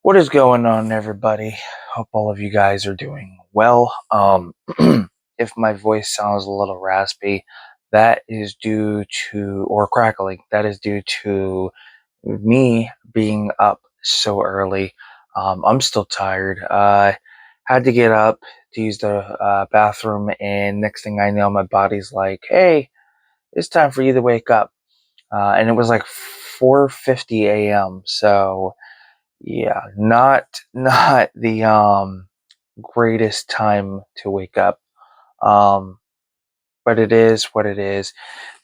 What is going on, everybody? Hope all of you guys are doing well. If my voice sounds a little raspy, that is due to, or crackling, that is due to me being up so early. I'm still tired. Had to get up to use the bathroom, and next thing I know, my body's like, "Hey, it's time for you to wake up." And it was like 4:50 a.m. So yeah, not the greatest time to wake up. Um but it is what it is.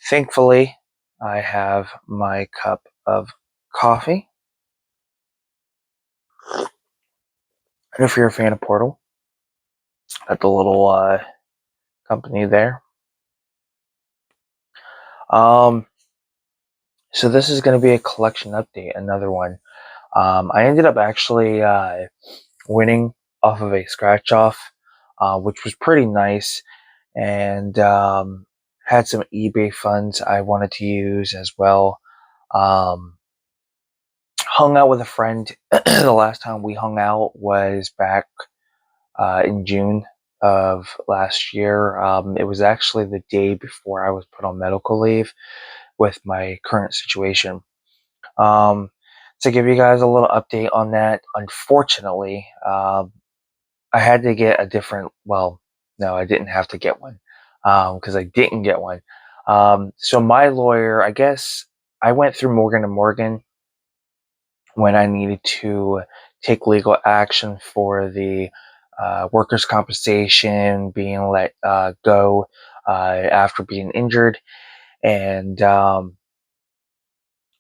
Thankfully, I have my cup of coffee. And if you're a fan of Portal, at the little company there. Um so this is going to be a collection update, another one. I ended up actually winning off of a scratch off, which was pretty nice, and had some eBay funds I wanted to use as well. Um, Hung out with a friend. The last time we hung out was back in June of last year. It was actually the day before I was put on medical leave with my current situation. Um, to give you guys a little update on that, unfortunately, I had to get a different. Well, no, I didn't have to get one because I didn't get one. So my lawyer, I guess, I went through Morgan and Morgan when I needed to take legal action for the workers' compensation being let go after being injured, and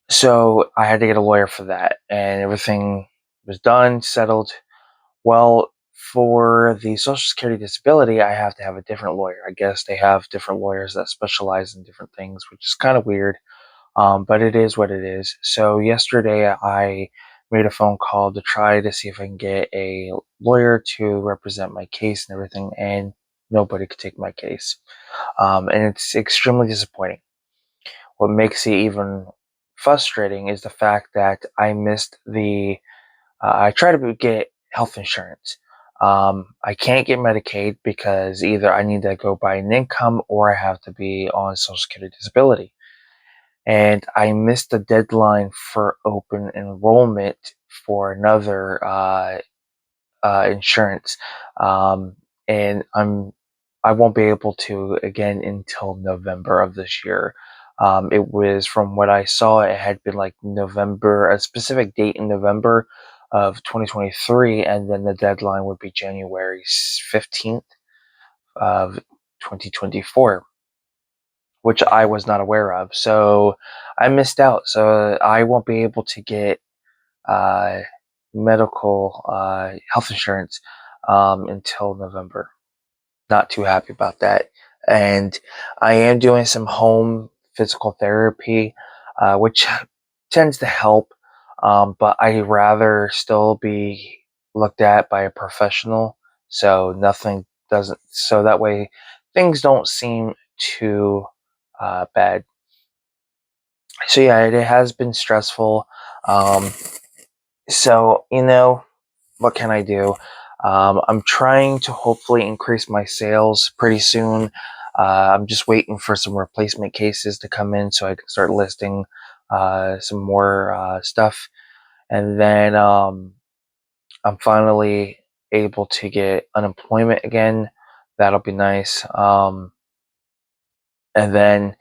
so I had to get a lawyer for that, and everything was done, settled. Well, for the Social Security disability, I have to have a different lawyer. I guess they have different lawyers that specialize in different things, which is kind of weird. But it is what it is. So yesterday, I made a phone call to try to see if I can get a lawyer to represent my case and everything, and nobody could take my case. And it's extremely disappointing. What makes it even frustrating is the fact that I missed the I try to get health insurance. I can't get Medicaid because either I need to go by an income or I have to be on Social Security disability. And I missed the deadline for open enrollment for another insurance, um, and I won't be able to again until November of this year. It was, from what I saw, it had been like November, a specific date in November of 2023, and then the deadline would be January 15th of 2024, which I was not aware of. So I missed out. So I won't be able to get uh, medical health insurance until November. Not too happy about that. And I am doing some home physical therapy, which tends to help, but I rather still be looked at by a professional, so nothing doesn't, so that way things don't seem too bad. So yeah, it has been stressful. Um, so what can I do? I'm trying to hopefully increase my sales pretty soon. I'm just waiting for some replacement cases to come in so I can start listing some more stuff. And then I'm finally able to get unemployment again. That'll be nice. And then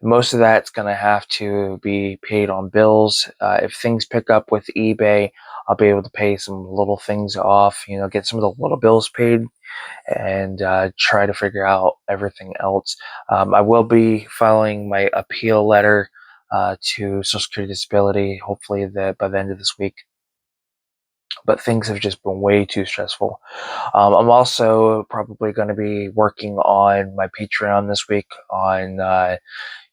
most of that's going to have to be paid on bills. If things pick up with eBay, I'll be able to pay some little things off, get some of the little bills paid, and try to figure out everything else. I will be filing my appeal letter to Social Security Disability, hopefully by the end of this week. But things have just been way too stressful. I'm also probably going to be working on my Patreon this week on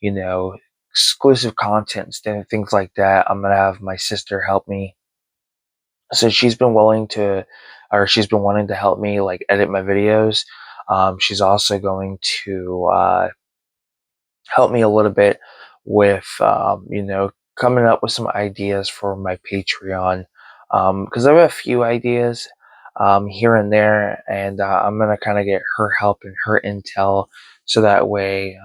you know, exclusive content and things like that. I'm gonna have my sister help me. So she's been wanting to help me like edit my videos. She's also going to help me a little bit with, coming up with some ideas for my Patreon. because I have a few ideas here and there, and I'm gonna kind of get her help and her intel, so that way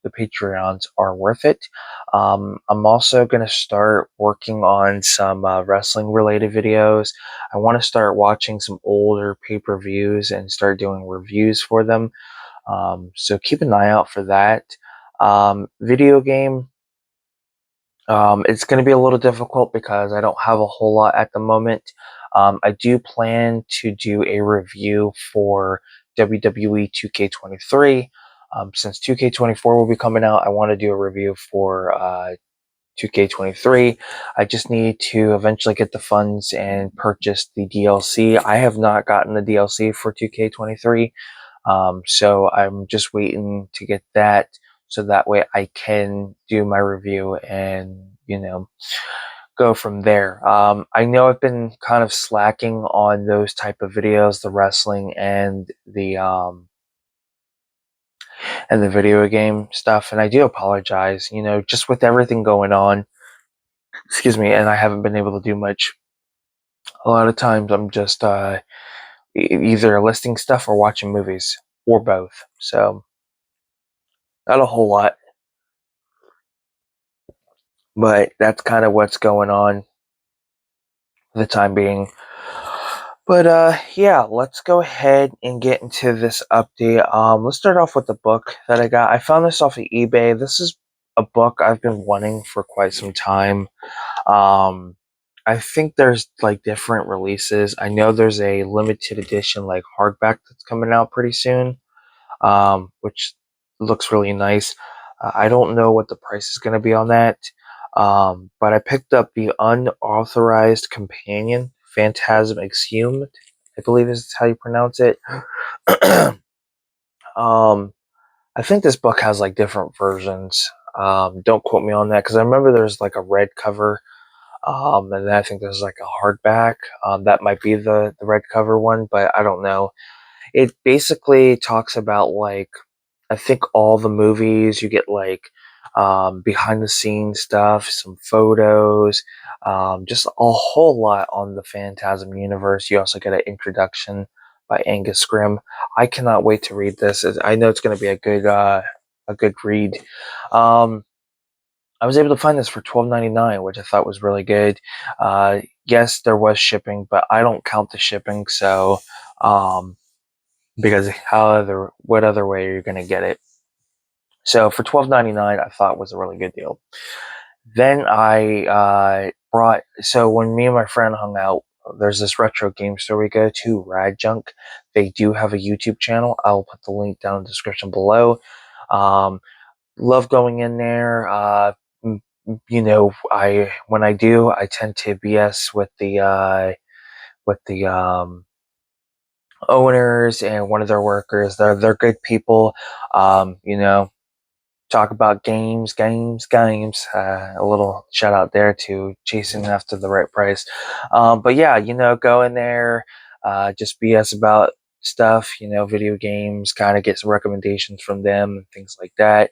the Patreons are worth it. I'm also gonna start working on some wrestling related videos. I want to start watching some older pay-per-views and start doing reviews for them. So keep an eye out for that. Video game. It's going to be a little difficult because I don't have a whole lot at the moment. I do plan to do a review for WWE 2K23. Since 2K24 will be coming out, I want to do a review for 2K23. I just need to eventually get the funds and purchase the DLC. I have not gotten the DLC for 2K23. So I'm just waiting to get that, so that way I can do my review and, go from there. I know I've been kind of slacking on those type of videos, the wrestling and the video game stuff, and I do apologize. Just with everything going on, excuse me, and I haven't been able to do much. A lot of times I'm just either listing stuff or watching movies, or both. So not a whole lot, but that's kind of what's going on for the time being. But yeah, let's go ahead and get into this update. Let's start off with the book that I got. I found this off of eBay. This is a book I've been wanting for quite some time. Um, I think there's like different releases. I know there's a limited edition like hardback that's coming out pretty soon, which looks really nice. I don't know what the price is going to be on that, but I picked up the unauthorized companion, Phantasm Exhumed, I believe is how you pronounce it. um, I think this book has like different versions. Don't quote me on that because I remember there's like a red cover, and then I think there's like a hardback. That might be the red cover one, but I don't know. It basically talks about like, I think all the movies you get like behind the scenes stuff, some photos, just a whole lot on the Phantasm universe. You also get an introduction by Angus Scrimm. I cannot wait to read this. I know it's going to be a good read. Um, I was able to find this for $12.99, which I thought was really good. Yes, there was shipping, but I don't count the shipping, so because what other way are you going to get it? So for $12.99, I thought was a really good deal. Then I so when me and my friend hung out, there's this retro game store we go to, Rad Junk. They do have a YouTube channel. I'll put the link down in the description below. Um, love going in there. When I do, I tend to BS with the owners and one of their workers. They're good people. You know, talk about games. A little shout out there to chasing after the right price. But yeah, go in there, just BS about stuff, video games, kind of get some recommendations from them and things like that.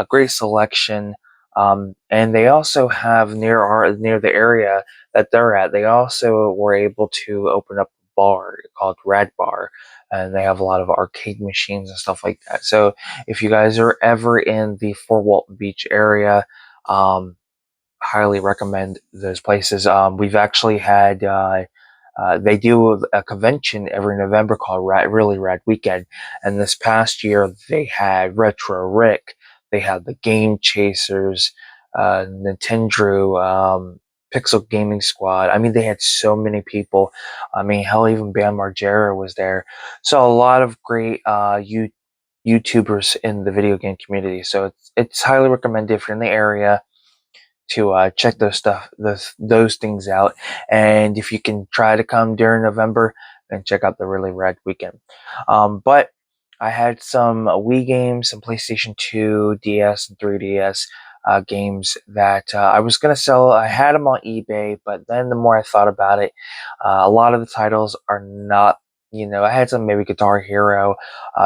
Great selection. And they also have near the area that they're at, they also were able to open up a bar called Rad Bar, and they have a lot of arcade machines and stuff like that. So if you guys are ever in the Fort Walton Beach area, um, highly recommend those places. We've actually had they do a convention every November called Really Rad Weekend, and this past year they had Retro Rick, they had the Game Chasers, Nintendo, Pixel Gaming Squad. I mean, they had so many people. I mean, hell, even Bam Margera was there. So a lot of great YouTubers in the video game community. So it's highly recommended if you're in the area to check those things out. And if you can try to come during November, then check out the Really Rad Weekend. But I had some Wii games, some PlayStation 2, DS, and 3DS games that I was going to sell. I had them on eBay, but then the more I thought about it, a lot of the titles are not. I had some maybe Guitar Hero.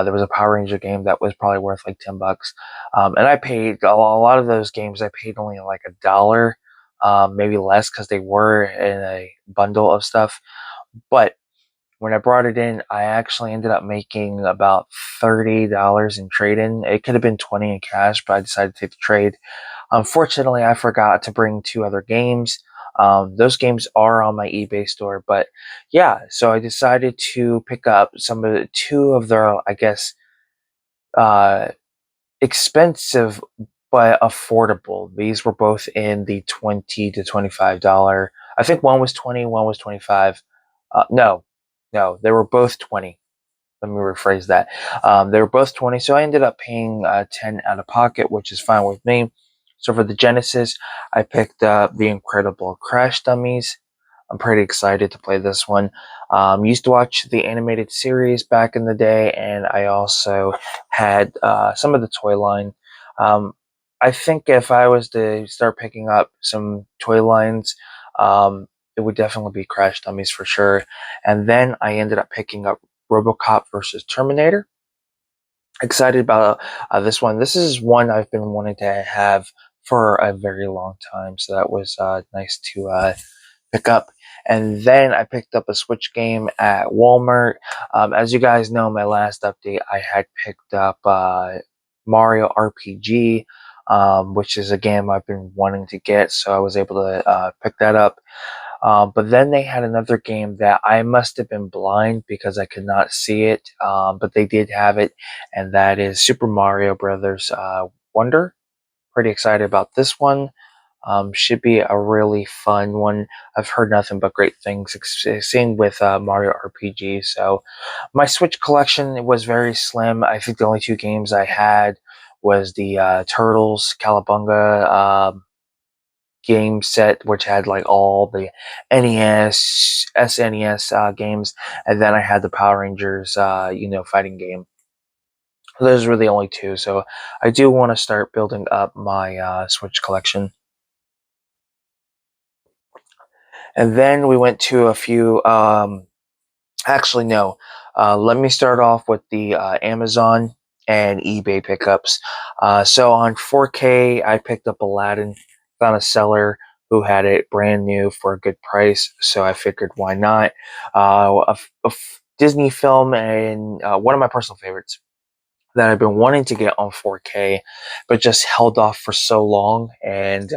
There was a Power Ranger game that was probably worth like $10. And I paid a lot of those games. I paid only like $1. maybe less because they were in a bundle of stuff. But when I brought it in, I actually ended up making about $30 in trade-in. It could have been 20 in cash, but I decided to take the trade. Unfortunately, I forgot to bring two other games. Those games are on my eBay store, but yeah, so I decided to pick up two of their, I guess, uh, expensive but affordable. These were both in the $20 to $25. I think one was 20, one was 25. No, they were both 20. Let me rephrase that. They were both 20, so I ended up paying 10 out of pocket, which is fine with me. So for the Genesis, I picked up the Incredible Crash Dummies. I'm pretty excited to play this one. Used to watch the animated series back in the day, and I also had some of the toy line. Um, I think if I was to start picking up some toy lines, um, it would definitely be Crash Dummies for sure. And then I ended up picking up RoboCop versus Terminator. Excited about this one. This is one I've been wanting to have for a very long time, so that was nice to pick up. And then I picked up a Switch game at Walmart. As you guys know, my last update, I had picked up Mario RPG, which is a game I've been wanting to get, so I was able to pick that up. But then they had another game that I must have been blind because I could not see it, but they did have it, and that is Super Mario Brothers Wonder. Pretty excited about this one. Should be a really fun one. I've heard nothing but great things, same with Mario RPG. So my Switch collection was very slim. I think the only two games I had was the Turtles Calabunga game set, which had like all the NES, SNES games, and then I had the Power Rangers, fighting game. Those were the only two, so I do want to start building up my Switch collection. And then we went to a few. Actually, no. Let me start off with the Amazon and eBay pickups. So on 4K, I picked up Aladdin, found a seller who had it brand new for a good price, so I figured why not. Disney film and one of my personal favorites that I've been wanting to get on 4K, but just held off for so long, and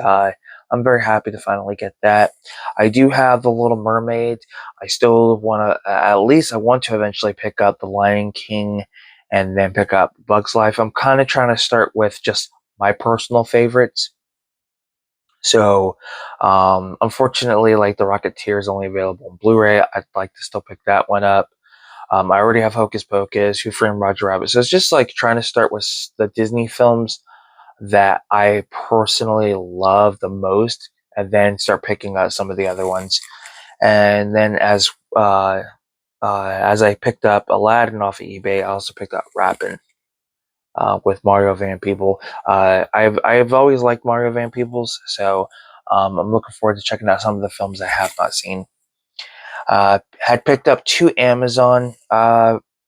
I'm very happy to finally get that. I do have The Little Mermaid. I still want to, at least I want to eventually pick up The Lion King and then pick up Bugs Life. I'm kind of trying to start with just my personal favorites. So, unfortunately, like The Rocketeer is only available on Blu-ray. I'd like to still pick that one up. I already have Hocus Pocus, Who Framed Roger Rabbit. So it's just like trying to start with the Disney films that I personally love the most, and then start picking out some of the other ones. And then as I picked up Aladdin off of eBay, I also picked up Rappin' with Mario Van Peebles. I've always liked Mario Van Peebles, so I'm looking forward to checking out some of the films I have not seen. Had picked up two Amazon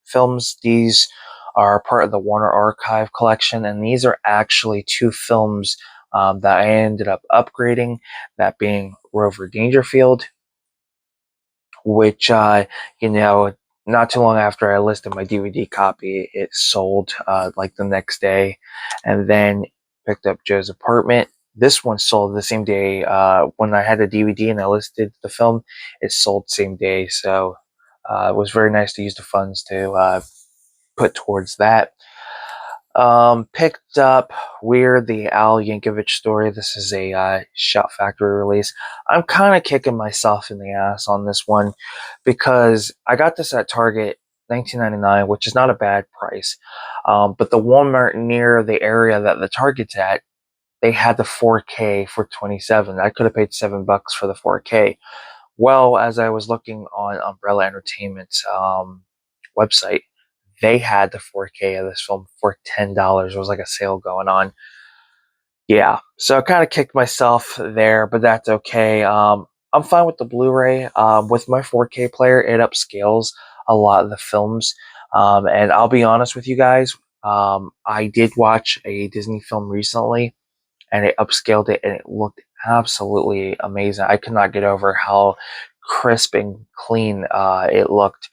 films. These are part of the Warner Archive collection, and these are actually two films that I ended up upgrading, that being Rover Dangerfield, which, not too long after I listed my DVD copy, it sold like the next day, and then picked up Joe's Apartment. This one sold the same day. When I had the DVD and I listed the film, it sold same day. So it was very nice to use the funds to put towards that. Picked up Weird, the Al Yankovic story. This is a Shout Factory release. I'm kind of kicking myself in the ass on this one because I got this at Target, $19.99, which is not a bad price. But the Walmart near the area that the Target's at, they had the 4K for 27. I could have paid $7 for the 4K. Well, as I was looking on Umbrella Entertainment's website, they had the 4K of this film for $10. It was like a sale going on. Yeah, so I kind of kicked myself there, but that's okay. I'm fine with the Blu-ray. With my 4K player, it upscales a lot of the films. And I'll be honest with you guys, I did watch a Disney film recently, and it upscaled it, and it looked absolutely amazing. I could not get over how crisp and clean it looked.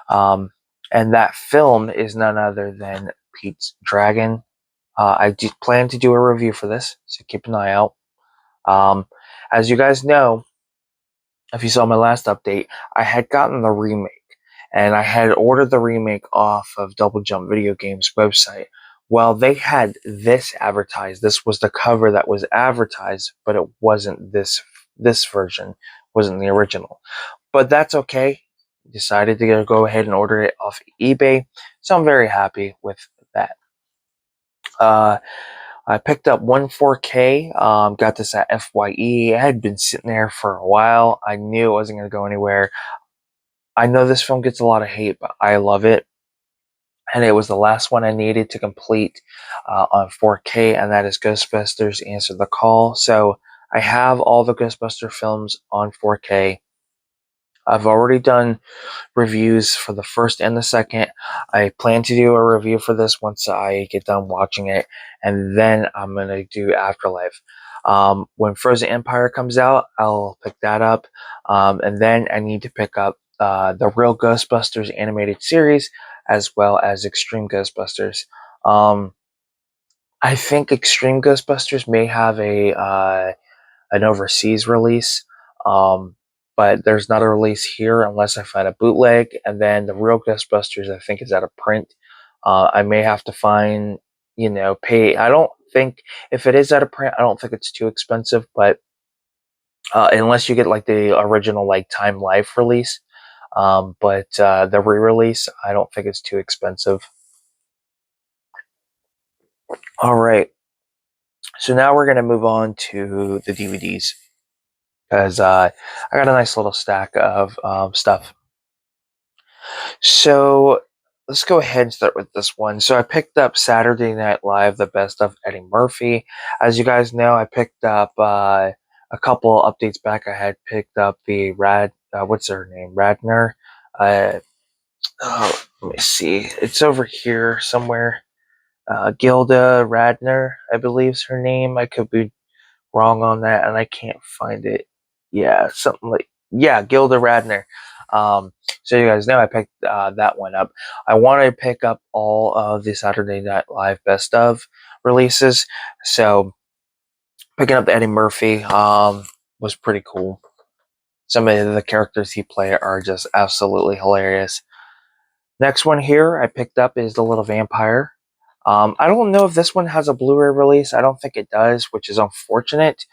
Um, and that film is none other than Pete's Dragon. I do plan to do a review for this, so keep an eye out. Um, as you guys know, if you saw my last update, I had gotten the remake, and I had ordered the remake off of Double Jump Video Games website. Well, they had this advertised. This was the cover that was advertised, but it wasn't this version, wasn't the original. But that's okay. Decided to go ahead and order it off eBay, so I'm very happy with that. Uh, I picked up one 4K. Got this at FYE. It had been sitting there for a while. I knew it wasn't going to go anywhere. I know this film gets a lot of hate, but I love it. And it was the last one I needed to complete on 4K, and that is Ghostbusters Answer the Call. So I have all the Ghostbuster films on 4K. I've already done reviews for the first and the second. I plan to do a review for this once I get done watching it, and then I'm gonna do Afterlife. When Frozen Empire comes out, I'll pick that up, and then I need to pick up the Real Ghostbusters animated series as well as Extreme Ghostbusters. Um, I think Extreme Ghostbusters may have a an overseas release. Um, but there's not a release here unless I find a bootleg. And then the real Ghostbusters, I think, is out of print. I may have to find, pay. I don't think, if it is out of print, I don't think it's too expensive. But unless you get like the original, like Time Life release. But the re release, I don't think it's too expensive. All right. So now we're going to move on to the DVDs because I got a nice little stack of stuff. So let's go ahead and start with this one. So I picked up Saturday Night Live, the best of Eddie Murphy. As you guys know, I picked up a couple updates back. I had picked up the what's her name, Radner. Uh, let me see. It's over here somewhere. Gilda Radner, I believe is her name. I could be wrong on that, and I can't find it. Yeah, something like Gilda Radner. So you guys know I picked that one up. I wanted to pick up all of the Saturday Night Live best of releases, so picking up Eddie Murphy was pretty cool. Some of the characters he played are just absolutely hilarious. Next one here I picked up is The Little Vampire. I don't know if this one has a Blu-ray release. I don't think it does, which is unfortunate.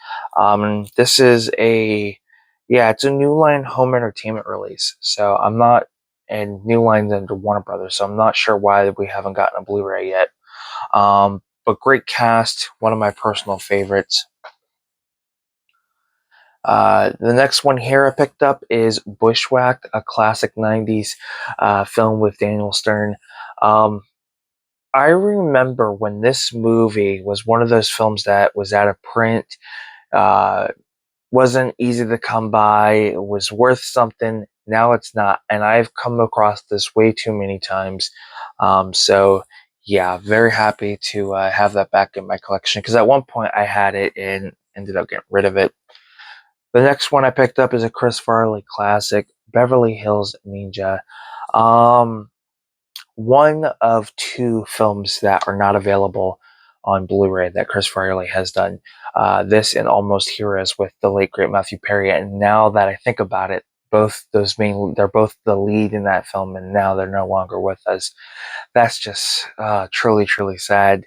This is it's a New Line home entertainment release. So I'm not, and New Line's under Warner Brothers, so I'm not sure why we haven't gotten a Blu-ray yet. But great cast, one of my personal favorites. The next one here I picked up is Bushwhacked, a classic 90s film with Daniel Stern. I remember when this movie was one of those films that was out of print, uh, wasn't easy to come by, it was worth something. Now it's not, and I've come across this way too many times. So, yeah, very happy to have that back in my collection because at one point I had it and ended up getting rid of it. The next one I picked up is a Chris Farley classic, Beverly Hills Ninja. Um, One of two films that are not available on Blu-ray that Chris Farley has done. This and Almost Heroes with the late great Matthew Perry. And now that I think about it, they're both the lead in that film, and now they're no longer with us. That's just truly, truly sad.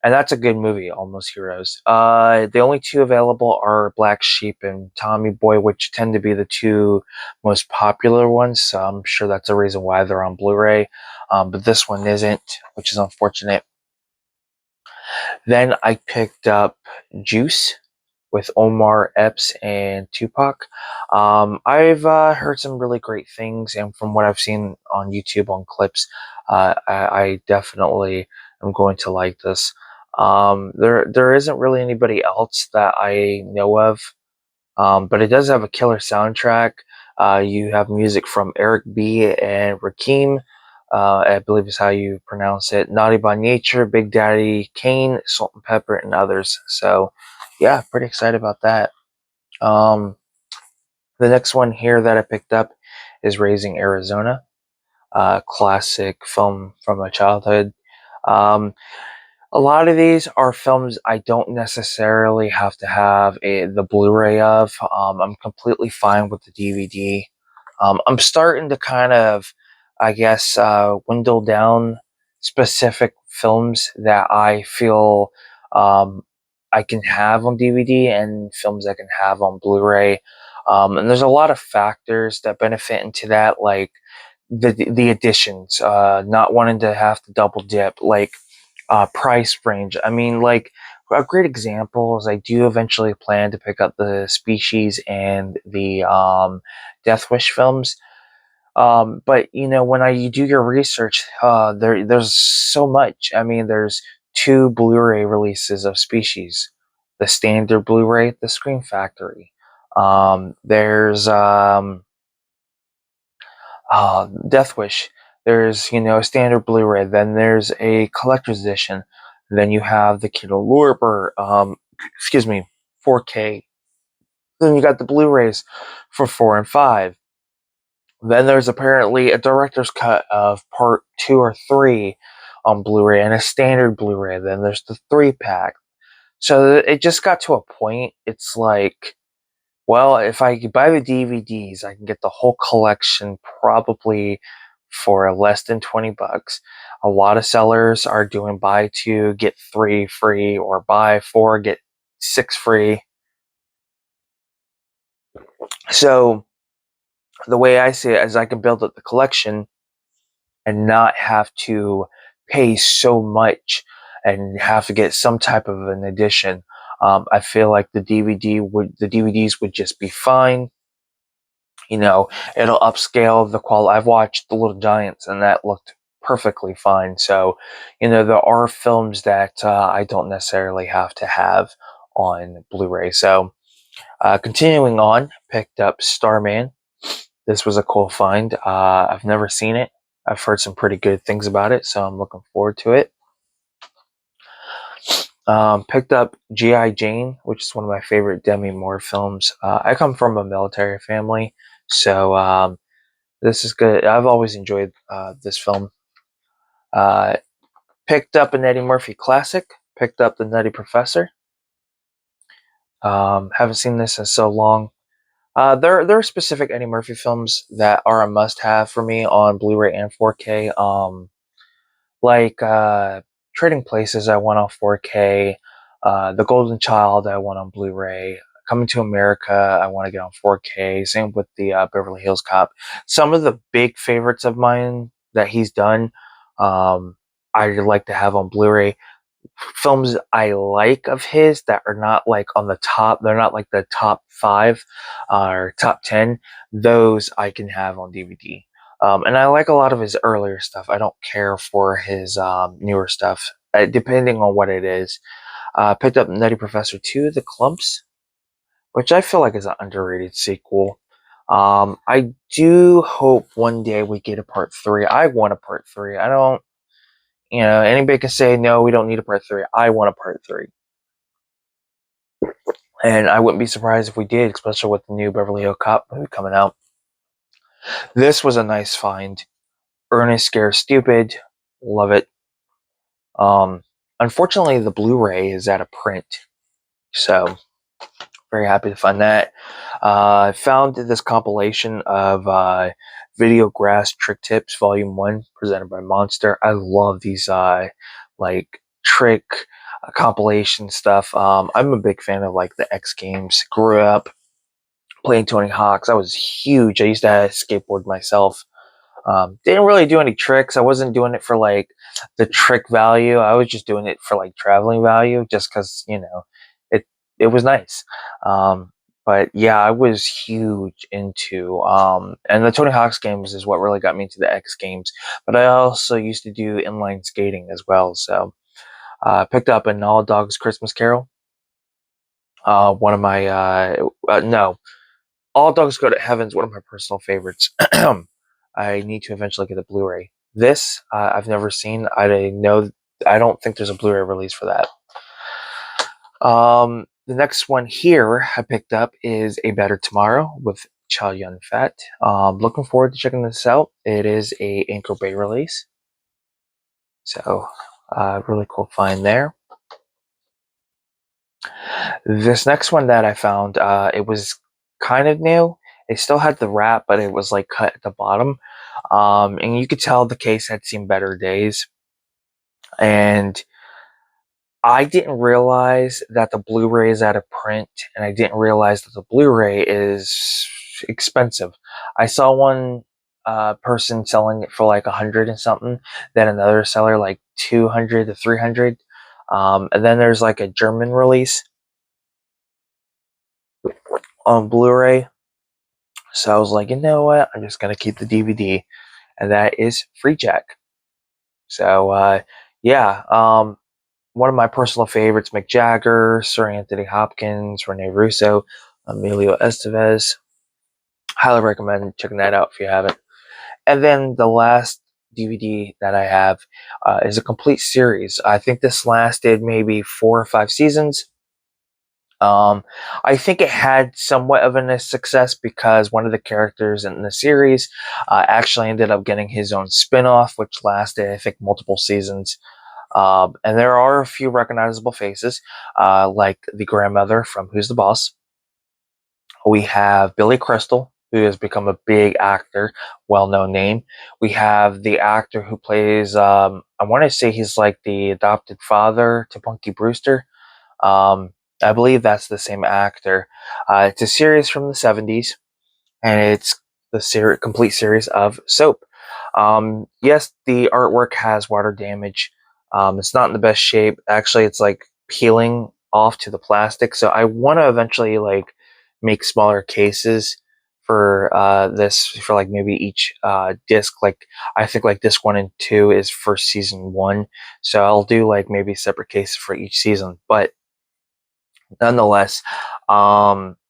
And that's a good movie, Almost Heroes. The only two available are Black Sheep and Tommy Boy, which tend to be the two most popular ones. So I'm sure that's a reason why they're on Blu-ray. But this one isn't, which is unfortunate. Then I picked up Juice with Omar Epps and Tupac. I've heard some really great things, and from what I've seen on YouTube on clips, I definitely am going to like this. There isn't really anybody else that I know of, but it does have a killer soundtrack. You have music from Eric B. and Rakim. I believe is how you pronounce it. Naughty by Nature, Big Daddy Kane, Salt and Pepper, and others. So, yeah, pretty excited about that. Um, the next one here that I picked up is Raising Arizona, classic film from my childhood. Um, a lot of these are films I don't necessarily have to have the Blu-ray of. I'm completely fine with the DVD. I'm starting to kind of, I guess, dwindle down specific films that I feel um, I can have on DVD and films I can have on Blu-ray. And there's a lot of factors that benefit into that, like the additions, not wanting to have to double dip, like price range. I mean, like a great example is I do eventually plan to pick up the Species and the Death Wish films. But you know, when you do your research, there's so much. I mean, there's two Blu-ray releases of Species, the standard Blu-ray, the Scream Factory. There's Death Wish. There's, you know, a standard Blu-ray. Then there's a collector's edition. Then you have the Kino Lorber, excuse me, 4K. Then you got the Blu-rays for 4 and 5. Then there's apparently a director's cut of part 2 or 3 on Blu-ray and a standard Blu-ray. Then there's the 3 pack. So it just got to a point. It's like, well, if I buy the DVDs, I can get the whole collection probably for less than $20. A lot of sellers are doing buy 2, get 3 free, or buy 4, get 6 free. So the way I see it is I can build up the collection and not have to pay so much and have to get some type of an edition. I feel like the DVDs would just be fine. You know, it'll upscale the quality. I've watched The Little Giants, and that looked perfectly fine. So, you know, there are films that I don't necessarily have to have on Blu-ray. So, continuing on, picked up Starman. This was a cool find. I've never seen it. I've heard some pretty good things about it, so I'm looking forward to it. Picked up G.I. Jane, which is one of my favorite Demi Moore films. I come from a military family, so this is good. I've always enjoyed this film. Uh, Picked up an Eddie Murphy classic. Picked up The Nutty Professor. Haven't seen this in so long. There are specific Eddie Murphy films that are a must-have for me on Blu-ray and 4K. Like Trading Places, I want on 4K. The Golden Child, I want on Blu-ray. Coming to America, I want to get on 4K. Same with the Beverly Hills Cop. Some of the big favorites of mine that he's done, um, I like to have on Blu-ray. Films I like of his that are not like on the top, they're not like the top 5 or top 10, those I can have on DVD. And I like a lot of his earlier stuff. I don't care for his newer stuff, depending on what it is. Picked up Nutty Professor 2, The Clumps, which I feel like is an underrated sequel. I do hope one day we get a part 3. I want a part 3. I don't, you know, anybody can say, no, we don't need a part 3. I want a part 3. And I wouldn't be surprised if we did, especially with the new Beverly Hills Cop movie coming out. This was a nice find. Ernest Scares Stupid. Love it. Um, Unfortunately, the Blu-ray is out of print. So, very happy to find that. I found this compilation of Video Grass Trick Tips Volume 1 presented by Monster. I love these like trick compilation stuff. I'm a big fan of like the X Games. Grew up playing Tony Hawk's. I was huge. I used to skateboard myself. Didn't really do any tricks. I wasn't doing it for like the trick value. I was just doing it for like traveling value, just because it it was nice. But yeah, I was huge into and the Tony Hawk's games is what really got me into the X Games. But I also used to do inline skating as well. So picked up an All Dogs Christmas Carol. One of my no, All Dogs Go to Heaven's one of my personal favorites. I need to eventually get a Blu-ray. This I've never seen. I don't think there's a Blu-ray release for that. The next one here I picked up is A Better Tomorrow with Chow Yun Fat. Looking forward to checking this out. It is a Anchor Bay release, so really cool find there. This next one that I found, it was kind of new. It still had the wrap, but it was like cut at the bottom, and you could tell the case had seen better days. And I didn't realize that the Blu-ray is out of print, and I didn't realize that the Blu-ray is expensive. I saw one person selling it for like 100 and something, then another seller like 200 to 300, and then there's like a German release on Blu-ray. So I was like, you know what? I'm just gonna keep the DVD, and that is Freejack. So yeah, one of my personal favorites: Mick Jagger, Sir Anthony Hopkins, Rene Russo, Emilio Estevez. Highly recommend checking that out if you haven't. And then the last DVD that I have is a complete series. I think this lasted maybe 4 or 5 seasons. I think it had somewhat of a success because one of the characters in the series actually ended up getting his own spin-off, which lasted, I think, multiple seasons. And there are a few recognizable faces, like the grandmother from Who's the Boss. We have Billy Crystal, who has become a big actor, well-known name. We have the actor who plays, I want to say he's like the adopted father to Punky Brewster. I believe that's the same actor. It's a series from the 70s, and it's the complete series of Soap. Yes, the artwork has water damage. It's not in the best shape. Actually, it's like peeling off to the plastic. So I want to eventually like make smaller cases for this for like maybe each disc. Like I think like disc 1 and 2 is for season 1, so I'll do like maybe separate cases for each season. But nonetheless,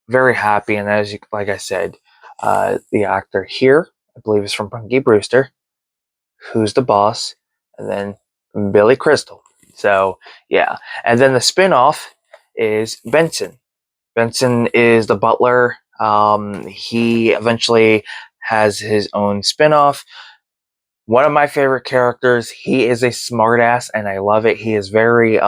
very happy. And as you, like I said, the actor here, I believe, is from Punky Brewster, Who's the Boss, and then Billy Crystal. So yeah, and then the spin-off is Benson. Benson is the butler. He eventually has his own spin-off. One of my favorite characters. He is a smartass, and I love it. He is very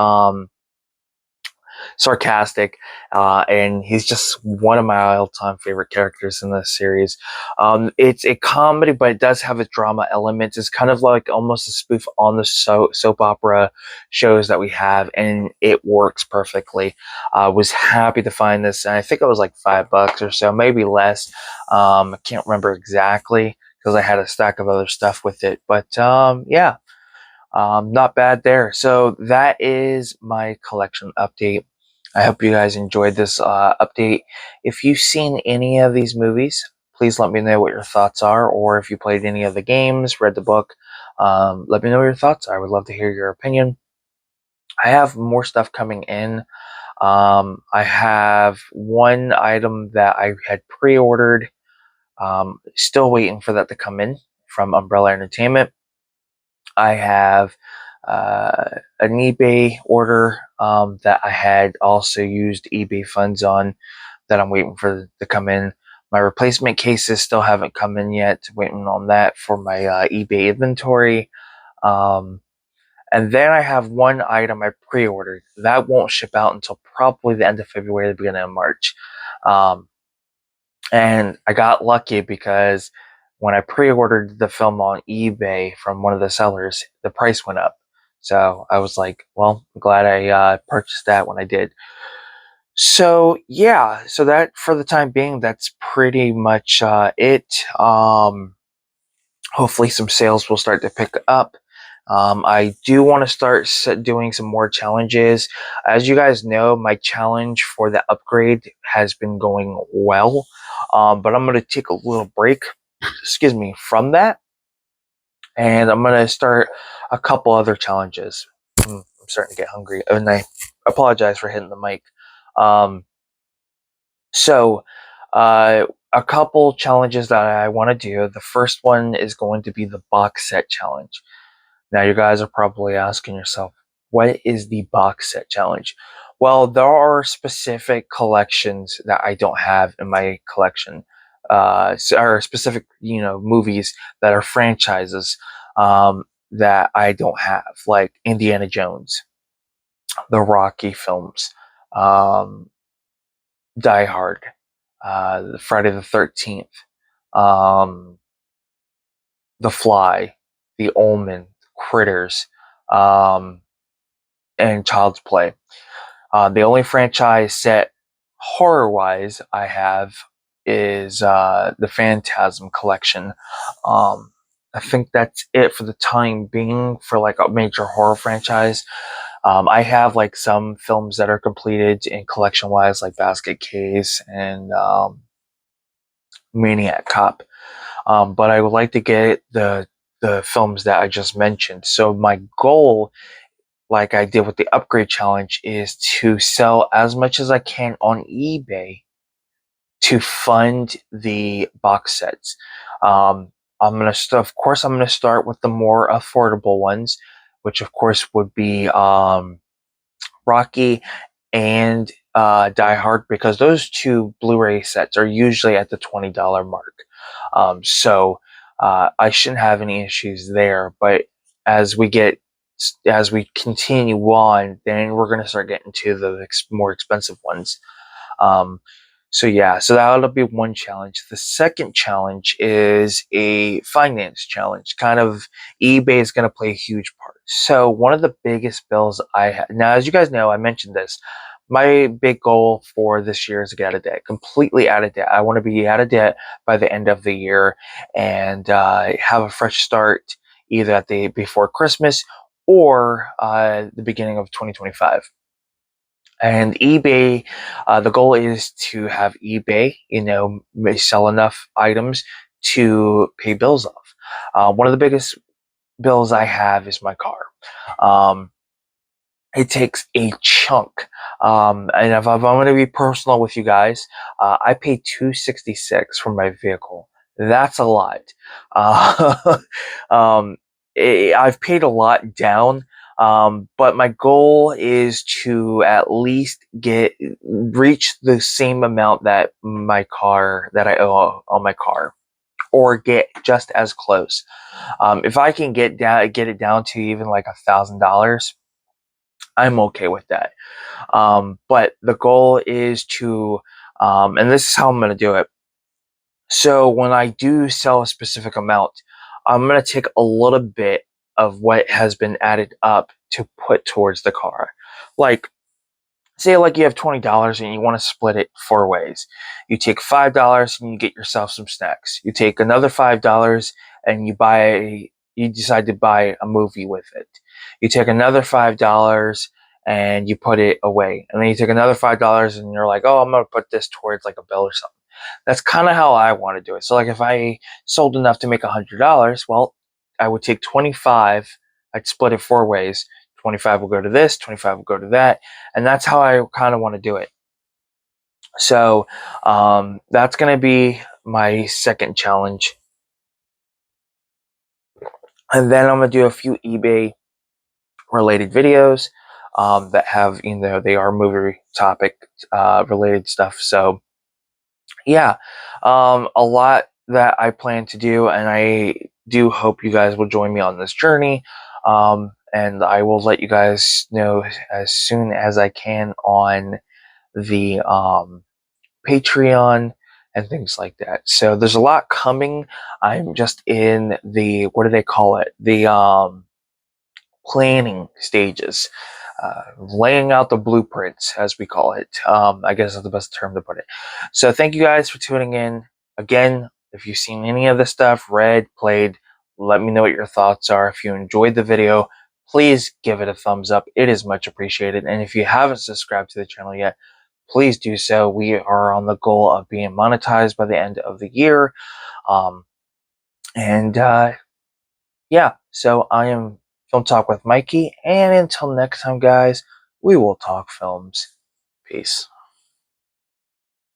sarcastic, and he's just one of my all-time favorite characters in this series. It's a comedy, but it does have a drama element. It's kind of like almost a spoof on the soap opera shows that we have, and it works perfectly. I was happy to find this, and I think it was like $5 or so, maybe less. I can't remember exactly because I had a stack of other stuff with it, but yeah. Not bad there. So that is my collection update. I hope you guys enjoyed this update. If you've seen any of these movies, please let me know what your thoughts are, or if you played any of the games, read the book, let me know what your thoughts are. I would love to hear your opinion. I have more stuff coming in. I have one item that I had pre-ordered. Still waiting for that to come in from Umbrella Entertainment. I have an eBay order that I had also used eBay funds on that I'm waiting for to come in. My replacement cases still haven't come in yet. Waiting on that for my eBay inventory. Um, and then I have one item I pre-ordered that won't ship out until probably the end of February, the beginning of March. Um, and I got lucky because when I pre-ordered the film on eBay from one of the sellers, the price went up. So I was like, well, I'm glad I purchased that when I did. So yeah, so that for the time being, that's pretty much it. Hopefully some sales will start to pick up. I do want to start doing some more challenges. As you guys know, my challenge for the upgrade has been going well, but I'm going to take a little break, excuse me, from that, and I'm going to start a couple other challenges. I'm starting to get hungry, and I apologize for hitting the mic. Um, so, a couple challenges that I want to do. The first one is going to be the box set challenge. Now, you guys are probably asking yourself, what is the box set challenge? Well, there are specific collections that I don't have in my collection, or specific, movies that are franchises, that I don't have, like Indiana Jones, the Rocky films, um, Die Hard, Friday the 13th, um, The Fly, The Omen, Critters, um, and Child's Play. The only franchise set horror wise I have is the Phantasm collection. Um, I think that's it for the time being for like a major horror franchise. I have like some films that are completed in collection wise, like Basket Case and Maniac Cop. But I would like to get the films that I just mentioned. So my goal, like I did with the upgrade challenge, is to sell as much as I can on eBay to fund the box sets. Of course, I'm gonna start with the more affordable ones, which of course would be Rocky and Die Hard, because those two Blu-ray sets are usually at the $20 mark. So I shouldn't have any issues there. But as we get as we continue on, then we're gonna start getting to the more expensive ones. Um, so yeah, so that'll be one challenge. The second challenge is a finance challenge. Kind of eBay is going to play a huge part. So one of the biggest bills I have now, as you guys know, I mentioned this. My big goal for this year is to get out of debt, completely out of debt. I want to be out of debt by the end of the year and have a fresh start either at the before Christmas or the beginning of 2025. And eBay, the goal is to have eBay, sell enough items to pay bills off. One of the biggest bills I have is my car. Um, it takes a chunk. And if I'm going to be personal with you guys, I paid $266 for my vehicle. That's a lot. Uh, um, I've paid a lot down, but my goal is to at least reach the same amount that I owe on my car, or get just as close. If I can get it down to even like $1,000, I'm okay with that. But the goal is to, and this is how I'm going to do it. So when I do sell a specific amount, I'm going to take a little bit of what has been added up to put towards the car. Like, say like you have $20 and you want to split it 4 ways. You take $5 and you get yourself some snacks. You take another $5 and you decide to buy a movie with it. You take another $5 and you put it away. And then you take another $5 and you're like, oh, I'm going to put this towards like a bill or something. That's kind of how I want to do it. So like if I sold enough to make $100, well, I would take 25, I'd split it 4 ways. 25 will go to this, 25 will go to that. And that's how I kind of want to do it. So that's going to be my second challenge. And then I'm going to do a few eBay related videos that have, they are movie topic related stuff. So yeah, a lot that I plan to do, and I do hope you guys will join me on this journey. And I will let you guys know as soon as I can on the Patreon and things like that. So there's a lot coming. I'm just in the, what do they call it? The planning stages, laying out the blueprints, as we call it. I guess is the best term to put it. So thank you guys for tuning in. Again, if you've seen any of this stuff, read, played, let me know what your thoughts are. If you enjoyed the video, please give it a thumbs up. It is much appreciated. And if you haven't subscribed to the channel yet, please do so. We are on the goal of being monetized by the end of the year. And yeah, so I am Film Talk with Mikey, and until next time, guys, we will talk films. Peace.